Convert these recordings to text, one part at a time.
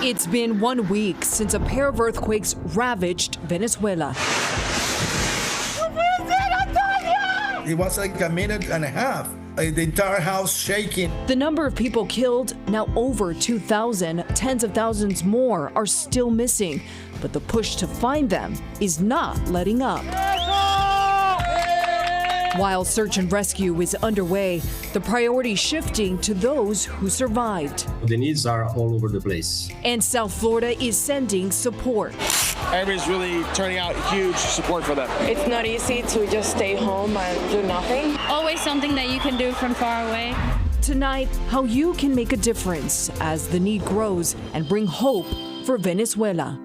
It's been 1 week since a pair of earthquakes ravaged Venezuela. It was like a minute and a half. The entire house shaking. The number of people killed, now over 2,000. Tens of thousands more are still missing. But the push to find them is not letting up. While search and rescue is underway, the priority shifting to those who survived. The needs are all over the place. And South Florida is sending support. Everybody's really turning out huge support for them. It's not easy to just stay home and do nothing. Always something that you can do from far away. Tonight, how you can make a difference as the need grows and bring hope for Venezuela.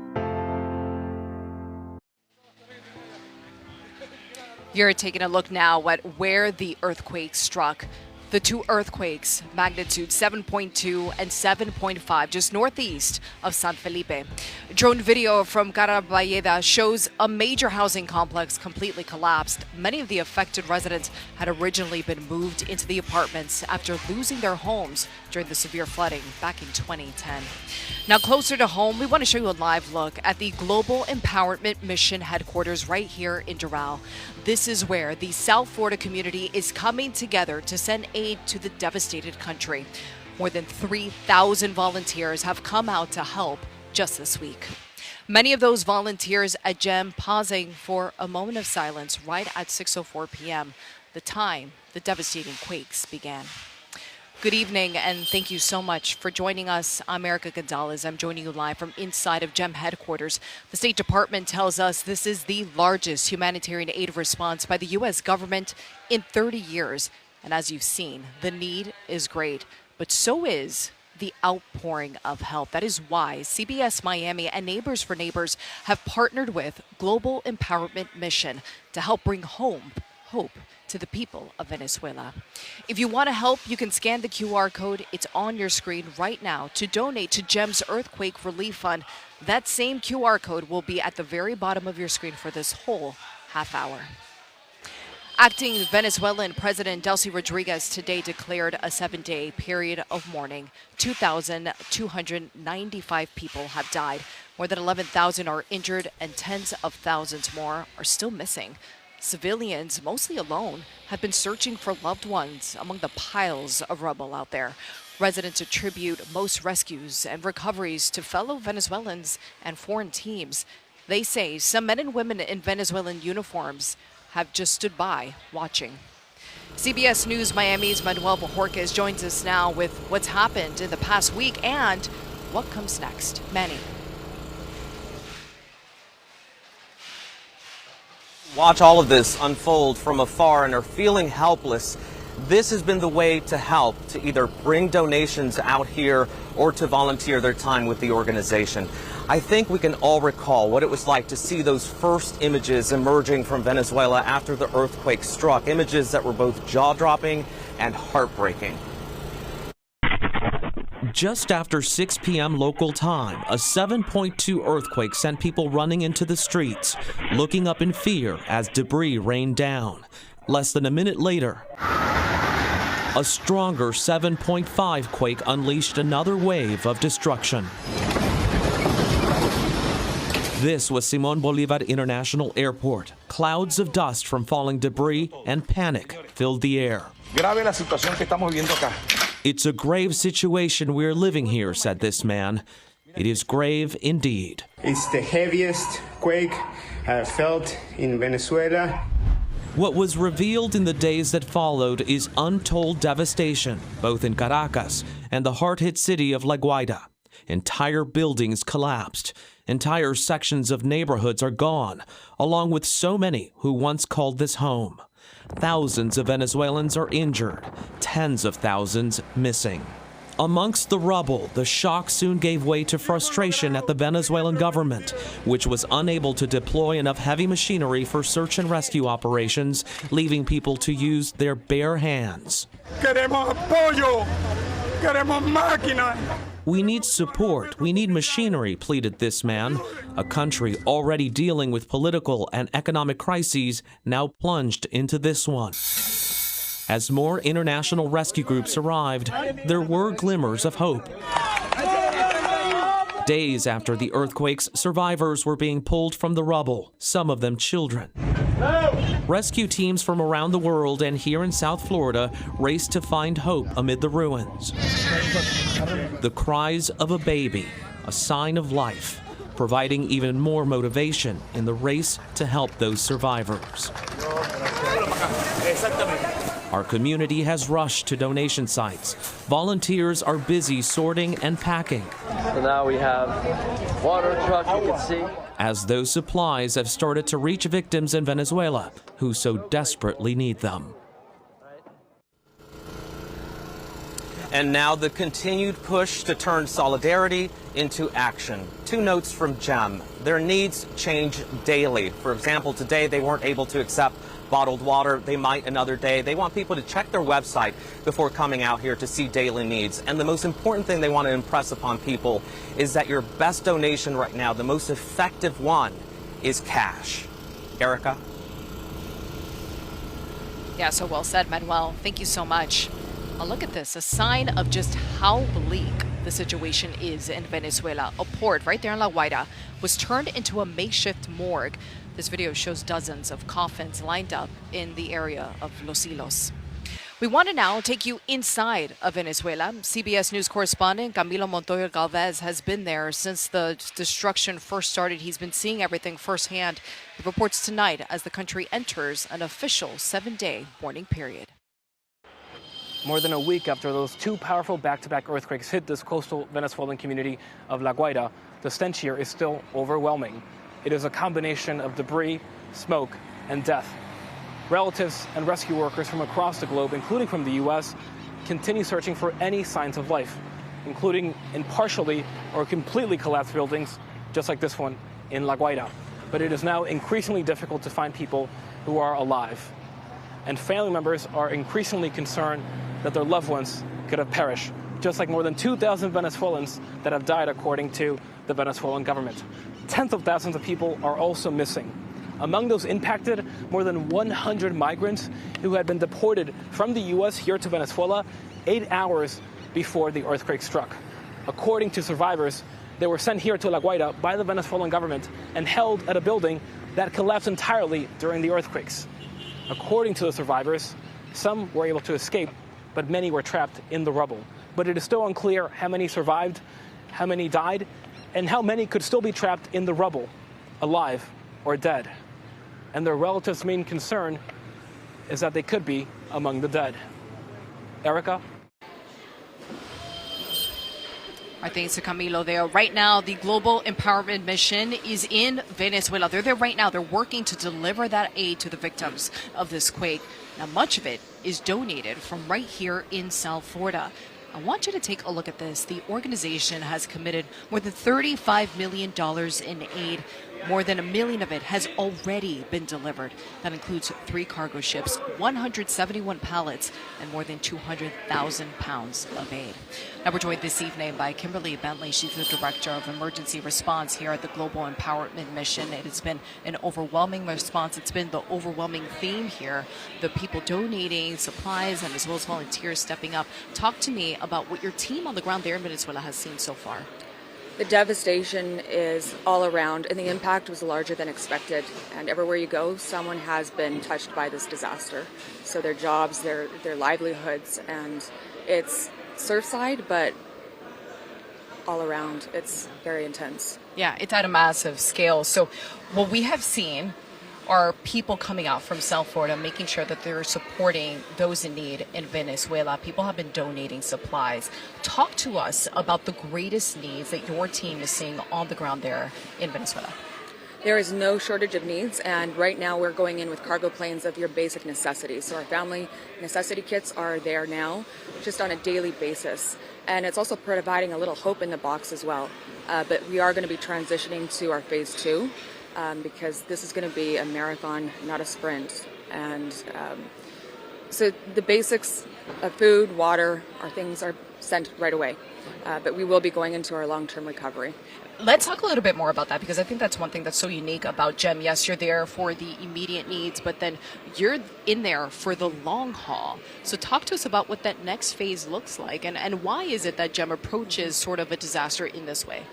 You're taking a look now at where the earthquake struck. The two earthquakes, magnitude 7.2 and 7.5, just northeast of San Felipe. Drone video from Carabayeda shows a major housing complex completely collapsed. Many of the affected residents had originally been moved into the apartments after losing their homes during the severe flooding back in 2010. Now, closer to home, we want to show you a live look at the Global Empowerment Mission headquarters right here in Doral. This is where the South Florida community is coming together to send aid to the devastated country. More than 3,000 volunteers have come out to help just this week. Many of those volunteers at GEM pausing for a moment of silence right at 6:04 p.m., the time the devastating quakes began. Good evening, and thank you so much for joining us. I'm Erica Gonzalez. I'm joining you live from inside of GEM headquarters. The State Department tells us this is the largest humanitarian aid response by the U.S. government in 30 years. And as you've seen, the need is great, but so is the outpouring of help. That is why CBS Miami and Neighbors for Neighbors have partnered with Global Empowerment Mission to help bring hope to the people of Venezuela. If you want to help, you can scan the QR code. It's on your screen right now to donate to GEM's Earthquake Relief Fund. That same QR code will be at the very bottom of your screen for this whole half hour. Acting Venezuelan President Delcy Rodriguez today declared a 7-day period of mourning. 2,295 people have died. More than 11,000 are injured and tens of thousands more are still missing. Civilians, mostly alone, have been searching for loved ones among the piles of rubble out there. Residents attribute most rescues and recoveries to fellow Venezuelans and foreign teams. They say some men and women in Venezuelan uniforms have just stood by watching. CBS News Miami's Manuel Bojorquez joins us now with what's happened in the past week and what comes next. Manny. Watch all of this unfold from afar and are feeling helpless. This has been the way to help, to either bring donations out here or to volunteer their time with the organization. I think we can all recall what it was like to see those first images emerging from Venezuela after the earthquake struck, images that were both jaw-dropping and heartbreaking. Just after 6 p.m. local time, a 7.2 earthquake sent people running into the streets, looking up in fear as debris rained down. Less than a minute later, a stronger 7.5 quake unleashed another wave of destruction. This was Simón Bolívar International Airport. Clouds of dust from falling debris and panic filled the air. Grave la situación que estamos viviendo acá. It's a grave situation we're living here, said this man. It is grave indeed. It's the heaviest quake I felt in Venezuela. What was revealed in the days that followed is untold devastation, both in Caracas and the hard-hit city of La Guaira. Entire buildings collapsed. Entire sections of neighborhoods are gone, along with so many who once called this home. Thousands of Venezuelans are injured, tens of thousands missing. Amongst the rubble, the shock soon gave way to frustration at the Venezuelan government, which was unable to deploy enough heavy machinery for search and rescue operations, leaving people to use their bare hands. Queremos apoyo. Queremos máquinas. We need support, we need machinery, pleaded this man. A country already dealing with political and economic crises now plunged into this one. As more international rescue groups arrived, there were glimmers of hope. Days after the earthquakes, survivors were being pulled from the rubble, some of them children. Rescue teams from around the world and here in South Florida raced to find hope amid the ruins. The cries of a baby, a sign of life, providing even more motivation in the race to help those survivors. Our community has rushed to donation sites. Volunteers are busy sorting and packing. So now we have water truck, you can see. As those supplies have started to reach victims in Venezuela who so desperately need them. And now the continued push to turn solidarity into action. Two notes from GEM. Their needs change daily. For example, today they weren't able to accept bottled water. They might another day. They want people to check their website before coming out here to see daily needs. And the most important thing they want to impress upon people is that your best donation right now, the most effective one, is cash. Erica? Yeah, so well said, Manuel. Thank you so much. Look at this, a sign of just how bleak the situation is in Venezuela. A port right there in La Guaira was turned into a makeshift morgue. This video shows dozens of coffins lined up in the area of Los Hilos. We want to now take you inside of Venezuela. CBS News correspondent Camilo Montoya Galvez has been there since the destruction first started. He's been seeing everything firsthand. He reports tonight as the country enters an official 7-day mourning period. More than a week after those two powerful back-to-back earthquakes hit this coastal Venezuelan community of La Guaira, the stench here is still overwhelming. It is a combination of debris, smoke, and death. Relatives and rescue workers from across the globe, including from the U.S., continue searching for any signs of life, including in partially or completely collapsed buildings, just like this one in La Guaira. But it is now increasingly difficult to find people who are alive. And family members are increasingly concerned that their loved ones could have perished, just like more than 2,000 Venezuelans that have died, according to the Venezuelan government. Tens of thousands of people are also missing. Among those impacted, more than 100 migrants who had been deported from the U.S. here to Venezuela 8 hours before the earthquake struck. According to survivors, they were sent here to La Guaira by the Venezuelan government and held at a building that collapsed entirely during the earthquakes. According to the survivors, some were able to escape, but many were trapped in the rubble. But it is still unclear how many survived, how many died, and how many could still be trapped in the rubble, alive or dead. And their relatives' main concern is that they could be among the dead. Erica? Our thanks to Camilo there. Right now, the Global Empowerment Mission is in Venezuela. They're there right now. They're working to deliver that aid to the victims of this quake. Now, much of it is donated from right here in South Florida. I want you to take a look at this. The organization has committed more than $35 million in aid. More than $1 million of it has already been delivered. That includes 3 cargo ships, 171 pallets, and more than 200,000 pounds of aid. Now we're joined this evening by Kimberly Bentley. She's the Director of Emergency Response here at the Global Empowerment Mission. It has been an overwhelming response. It's been the overwhelming theme here. The people donating supplies and as well as volunteers stepping up. Talk to me about what your team on the ground there in Venezuela has seen so far. The devastation is all around, and the impact was larger than expected. And everywhere you go, someone has been touched by this disaster. So their jobs, their livelihoods, and it's Surfside, but all around, it's very intense. Yeah, it's at a massive scale. So what we have seen are people coming out from South Florida, making sure that they're supporting those in need in Venezuela. People have been donating supplies. Talk to us about the greatest needs that your team is seeing on the ground there in Venezuela. There is no shortage of needs, and right now we're going in with cargo planes of your basic necessities. So our family necessity kits are there now, just on a daily basis. And it's also providing a little hope in the box as well. But we are going to be transitioning to our phase 2. Because this is going to be a marathon, not a sprint. And so the basics of food, water, our things are sent right away. But we will be going into our long-term recovery. Let's talk a little bit more about that, because I think that's one thing that's so unique about GEM. Yes, you're there for the immediate needs, but then you're in there for the long haul. So talk to us about what that next phase looks like, and why is it that GEM approaches sort of a disaster in this way?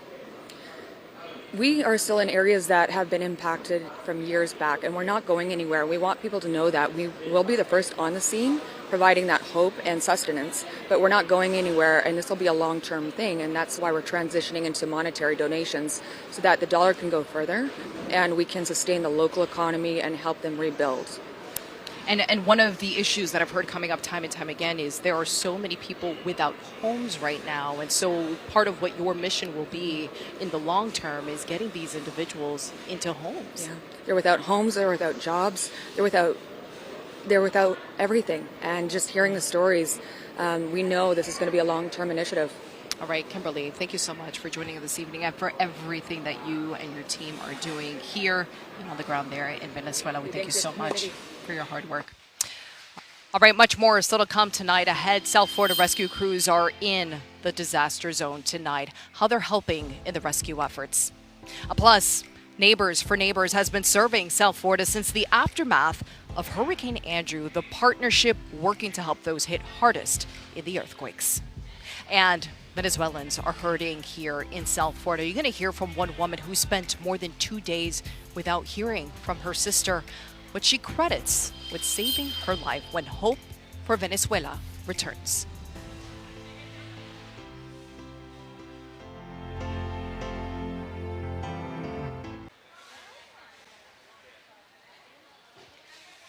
We are still in areas that have been impacted from years back, and we're not going anywhere. We want people to know that we will be the first on the scene, providing that hope and sustenance, but we're not going anywhere, and this will be a long-term thing, and that's why we're transitioning into monetary donations so that the dollar can go further and we can sustain the local economy and help them rebuild. And one of the issues that I've heard coming up time and time again is there are so many people without homes right now. And so part of what your mission will be in the long term is getting these individuals into homes. Yeah. They're without homes, they're without jobs, they're without everything. And just hearing the stories, we know this is going to be a long-term initiative. All right, Kimberly, thank you so much for joining us this evening and for everything that you and your team are doing here and on the ground there in Venezuela. We thank you so much for your hard work. All right, much more is still to come tonight ahead. South Florida rescue crews are in the disaster zone tonight. How they're helping in the rescue efforts. Plus, Neighbors for Neighbors has been serving South Florida since the aftermath of Hurricane Andrew, the partnership working to help those hit hardest in the earthquakes. And Venezuelans are hurting here in South Florida. You're going to hear from one woman who spent more than 2 days without hearing from her sister, what she credits with saving her life when hope for Venezuela returns.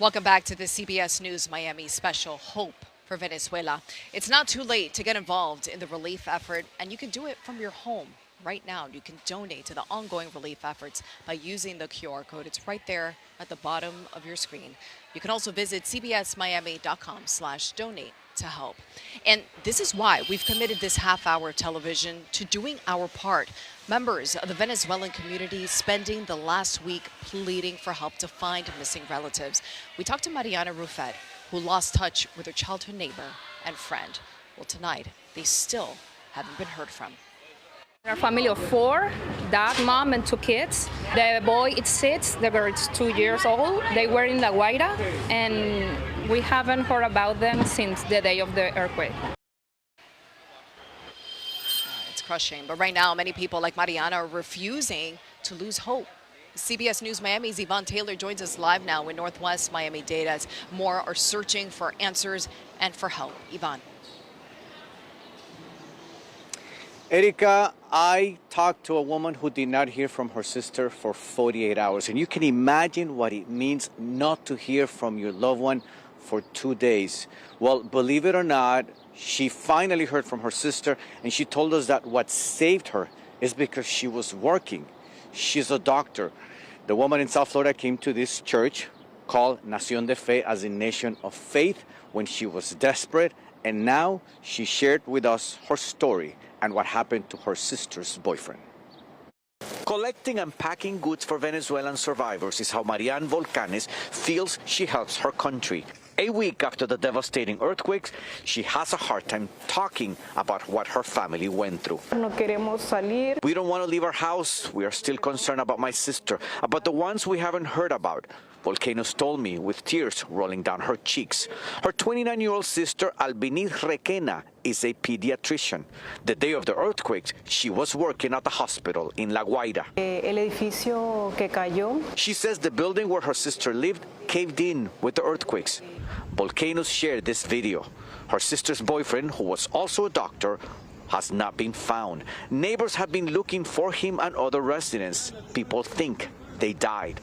Welcome back to the CBS News Miami special, Hope for Venezuela. It's not too late to get involved in the relief effort, and you can do it from your home right now. You can donate to the ongoing relief efforts by using the QR code. It's right there at the bottom of your screen. You can also visit cbsmiami.com/donate to help. And this is why we've committed this half-hour television to doing our part. Members of the Venezuelan community spending the last week pleading for help to find missing relatives. We talked to Mariana Rufet, who lost touch with her childhood neighbor and friend. Well, tonight, they still haven't been heard from. We're a family of 4, dad, mom, and 2 kids. The boy is 6, the girl is 2 years old. They were in La Guaira, and we haven't heard about them since the day of the earthquake. It's crushing, but right now, many people like Mariana are refusing to lose hope. CBS News Miami's Yvonne Taylor joins us live now in Northwest Miami-Dade as more are searching for answers and for help. Yvonne. Erika, I talked to a woman who did not hear from her sister for 48 hours. And you can imagine what it means not to hear from your loved one for 2 days. Well, believe it or not, she finally heard from her sister, and she told us that what saved her is because she was working. She's a doctor. The woman in South Florida came to this church called Nación de Fe, as a nation of faith, when she was desperate. And now she shared with us her story and what happened to her sister's boyfriend. Collecting and packing goods for Venezuelan survivors is how Marianne Volcanes feels she helps her country. A week after the devastating earthquakes, she has a hard time talking about what her family went through. We don't want to leave our house. We are still concerned about my sister, about the ones we haven't heard about. Volcanos told me with tears rolling down her cheeks. Her 29-year-old sister, Albinith Requena, is a pediatrician. The day of the earthquakes, she was working at the hospital in La Guaira. She says the building where her sister lived caved in with the earthquakes. Volcanos shared this video. Her sister's boyfriend, who was also a doctor, has not been found. Neighbors have been looking for him and other residents. People think they died.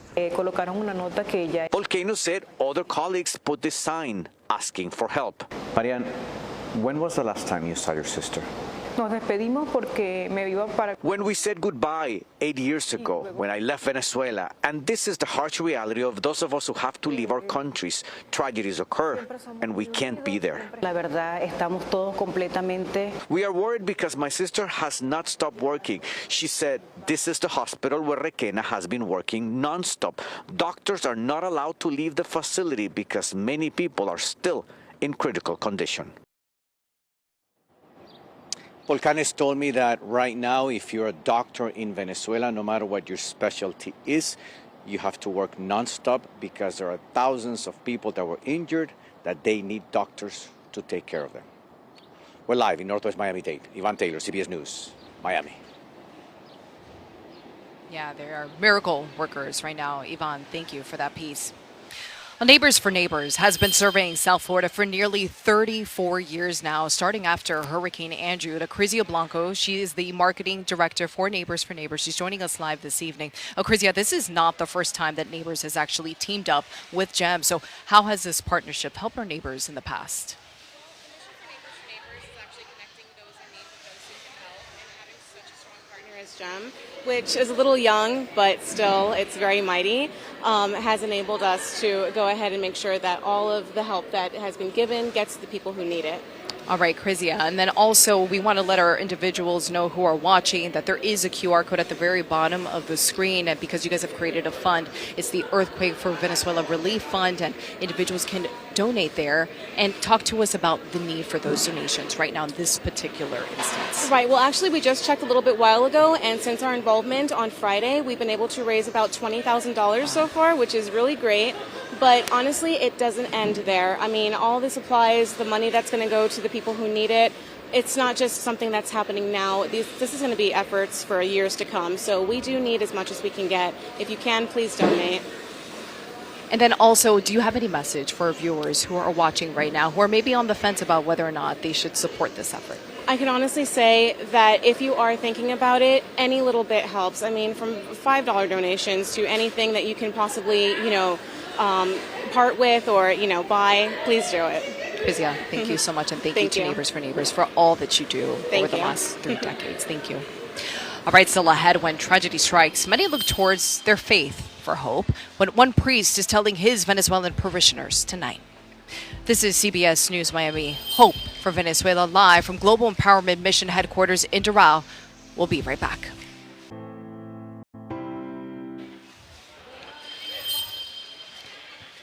Volcano said other colleagues put this sign asking for help. Marianne, when was the last time you saw your sister? When we said goodbye 8 years ago, when I left Venezuela. And this is the harsh reality of those of us who have to leave our countries. Tragedies occur, and we can't be there. We are worried because my sister has not stopped working. She said this is the hospital where Requena has been working nonstop. Doctors are not allowed to leave the facility because many people are still in critical condition. Volcanes told me that right now, if you're a doctor in Venezuela, no matter what your specialty is, you have to work nonstop because there are thousands of people that were injured that they need doctors to take care of them. We're live in Northwest Miami-Dade. Yvonne Taylor, CBS News, Miami. Yeah, they are miracle workers right now. Yvonne, thank you for that piece. Well, Neighbors for Neighbors has been surveying South Florida for nearly 34 years now, starting after Hurricane Andrew. Acrizia Blanco, she is the marketing director for Neighbors for Neighbors. She's joining us live this evening. Acrizia, this is not the first time that Neighbors has actually teamed up with GEM. So how has this partnership helped our neighbors in the past? GEM, which is a little young, but still it's very mighty, has enabled us to go ahead and make sure that all of the help that has been given gets to the people who need it. All right, Crizia. And then also we want to let our individuals know who are watching that there is a QR code at the very bottom of the screen. And because you guys have created a fund, it's the Earthquake for Venezuela Relief Fund, and individuals can donate there. And talk to us about the need for those donations right now in this particular instance. Right. Well, actually, we just checked a little bit while ago, and since our involvement on Friday, we've been able to raise about $20,000 so far, which is really great. But honestly, it doesn't end there. I mean, all the supplies, the money that's going to go to the people who need it, it's not just something that's happening now. This is going to be efforts for years to come. So we do need as much as we can get. If you can, please donate. And then also, do you have any message for viewers who are watching right now, who are maybe on the fence about whether or not they should support this effort? I can honestly say that if you are thinking about it, any little bit helps. I mean, from $5 donations to anything that you can possibly, part with or, buy, please do it. Crizia, thank you so much, and thank you to Neighbors for Neighbors for all that you do over the last 3 decades. Thank you. All right, still ahead, when tragedy strikes, many look towards their faith for hope, when one priest is telling his Venezuelan parishioners tonight. This is CBS News Miami. Hope for Venezuela, live from Global Empowerment Mission Headquarters in Doral. We'll be right back.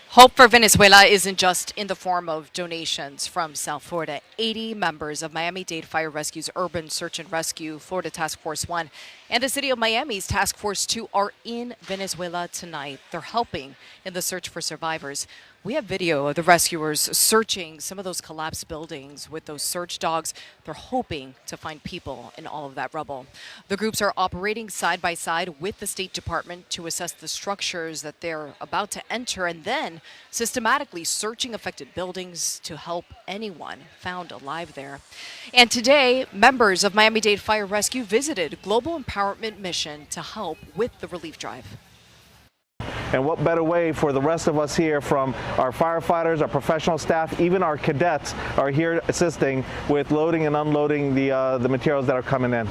Hope for Venezuela isn't just in the form of donations from South Florida. 80 members of Miami-Dade Fire Rescue's Urban Search and Rescue, Florida Task Force 1, and the City of Miami's Task Force 2 are in Venezuela tonight. They're helping in the search for survivors. We have video of the rescuers searching some of those collapsed buildings with those search dogs. They're hoping to find people in all of that rubble. The groups are operating side by side with the State Department to assess the structures that they're about to enter, and then systematically searching affected buildings to help anyone found alive there. And today, members of Miami-Dade Fire Rescue visited Global Empowerment Mission to help with the relief drive. And what better way for the rest of us here, from our firefighters, our professional staff, even our cadets are here assisting with loading and unloading the materials that are coming in.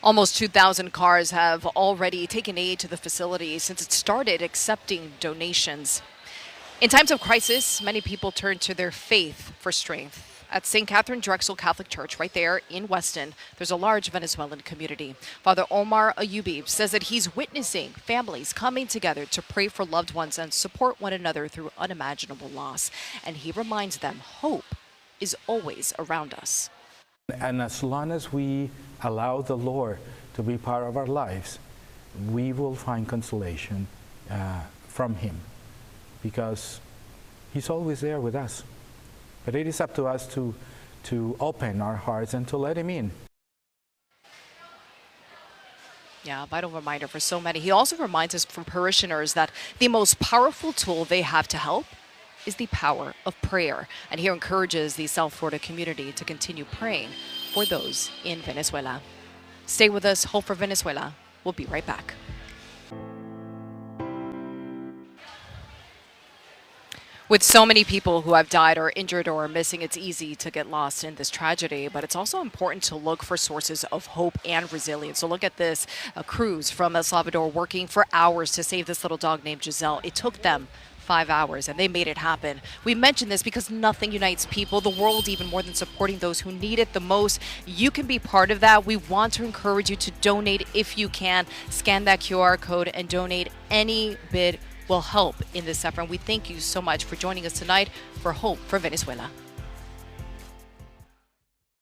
Almost 2,000 cars have already taken aid to the facility since it started accepting donations. In times of crisis, many people turn to their faith for strength. At St. Catherine Drexel Catholic Church, right there in Weston, there's a large Venezuelan community. Father Omar Ayubi says that he's witnessing families coming together to pray for loved ones and support one another through unimaginable loss. And he reminds them hope is always around us. And as long as we allow the Lord to be part of our lives, we will find consolation from Him, because He's always there with us. But it is up to us to open our hearts and to let Him in. Yeah, a vital reminder for so many. He also reminds us from parishioners that the most powerful tool they have to help is the power of prayer. And he encourages the South Florida community to continue praying for those in Venezuela. Stay with us. Hope for Venezuela. We'll be right back. With so many people who have died or injured or are missing, it's easy to get lost in this tragedy, but it's also important to look for sources of hope and resilience. So look at this, a crews from El Salvador working for hours to save this little dog named Giselle. It took them 5 hours, and they made it happen. We mention this because nothing unites people, the world, even more than supporting those who need it the most. You can be part of that. We want to encourage you to donate if you can. Scan that QR code and donate. Any bit will help in this effort. And we thank you so much for joining us tonight for Hope for Venezuela.